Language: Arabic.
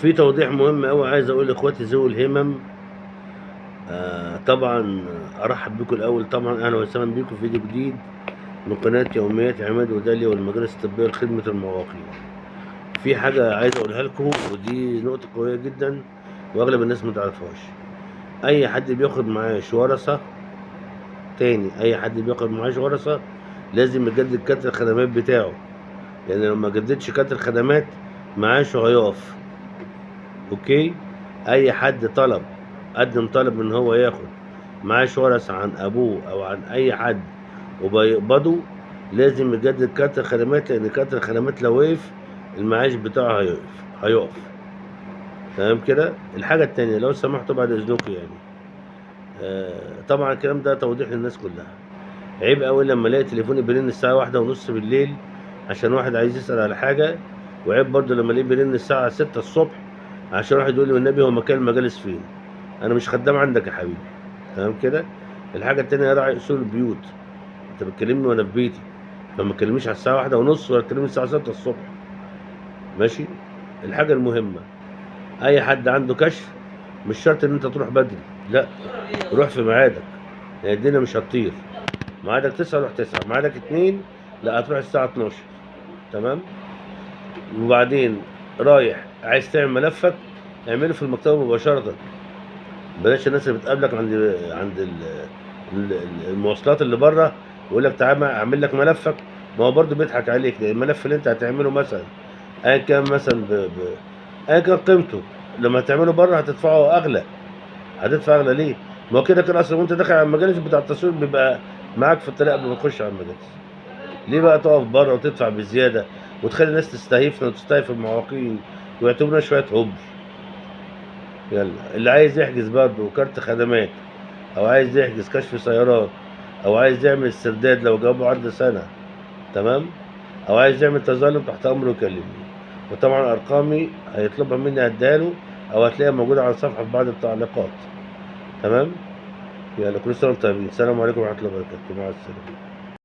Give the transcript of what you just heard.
في توضيح مهم أوي عايز أقول لإخواتي ذوي الهمم. طبعًا أرحّب بيكم الأول طبعًا أهلًا وسهلًا بيكم في فيديو جديد من قناة يوميات عماد وداليا والمجالس الطبية لخدمة المعاقين. في حاجة عايز أقولها لكم ودي نقطة قوية جدًا وأغلب الناس ما تعرفهاش. أي حد بياخد معاش ورثة أي حد بياخد معاش ورثة لازم يجدد كارت الخدمات بتاعه، لأن لو ما جددش كارت الخدمات معاشه هيقف. أوكي؟ أي حد قدم طلب إن هو ياخد معاش ورثة عن أبوه أو عن أي حد وبيقبضه لازم يجدد كارت الخدمات، لأن كارت الخدمات لو وقف المعاش بتاعه هيقف. تمام كده؟ الحاجة التانية لو سمحتوا بعد إذنكم يعني طبعا الكلام ده توضيح للناس كلها. عيب أوي لما ألاقي تليفوني بيرن الساعة 1:30 بالليل عشان واحد عايز يسأل على حاجة، وعيب برضه لما ألاقيه بيرن الساعة 6 الصبح عشان واحد يقول لي والنبي هو مكان المجالس فين؟ أنا مش خدام عندك يا حبيبي. تمام كده؟ الحاجة التانية راعي أصول البيوت. أنت بتكلمني وأنا في بيتي، فما تكلمنيش على الساعة 1:30 ولا تكلمني الساعة 6 الصبح. ماشي؟ الحاجة المهمة أي حد عنده كشف مش شرط إن أنت تروح بدري، لأ روح في ميعادك، يعني الدنيا مش هتطير. ميعادك 9 روح 9، ميعادك 2 لأ هتروح الساعة 12. تمام؟ وبعدين رايح عايز تعمل ملفك اعمله في المكتبة مباشرة. بلاش الناس اللي بتقابلك عند المواصلات اللي بره يقول لك تعالى اعمل لك ملفك. ما هو برضه بيضحك عليك، لان الملف اللي انت هتعمله مثلا ايا كان مثلا ايا كان قيمته، لما تعمله بره هتدفعه اغلى. هتدفع اغلى ليه؟ ما هو كده كده اصلا وانت داخل على المجالس بتاع التصوير بيبقى معاك في الطريق قبل ما تخش على المجالس. ليه بقى تقف بره وتدفع بزياده وتخلي الناس تستهيفنا وتستهيف المعاقين ويعتبرونا شويه هبل؟ يلا اللي عايز يحجز برضه كارت خدمات او عايز يحجز كشف سيارات او عايز يعمل استرداد لو جابه عرض سنة، تمام، او عايز يعمل تظلم تحت امره يكلمني. وطبعا ارقامي هيطلبها مني هديها له او هتلاقيها موجودة على الصفحة في بعض التعليقات. تمام. يلا كل سنة وانتم طيبين. السلام عليكم ورحمة الله وبركاته. مع السلامة.